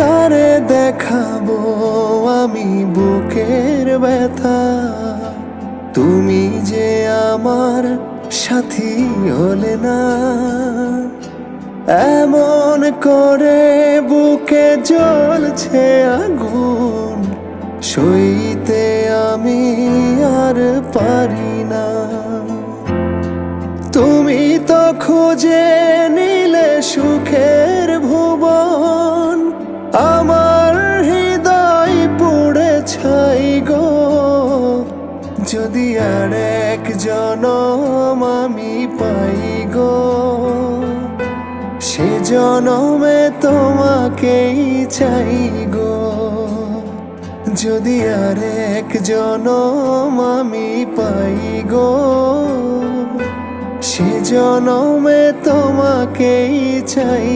কারে দেখাবো আমি বুকের ব্যথা? তুমি যে আমার সাথী হলে না, এমন করে বুকে জ্বলছে আগুন, সইতে আমি আর পারি না। তুমি তো খুঁজে নিলে সুখের ভুবন, আমার হৃদয় পুড়ে ছাই গো। যদি আর এক জনম আমি পাই গো, সে জনমে তোমাকেই চাই গো। যদি আর এক জনম আমি পাই গো, সে জনমে তোমাকেই চাই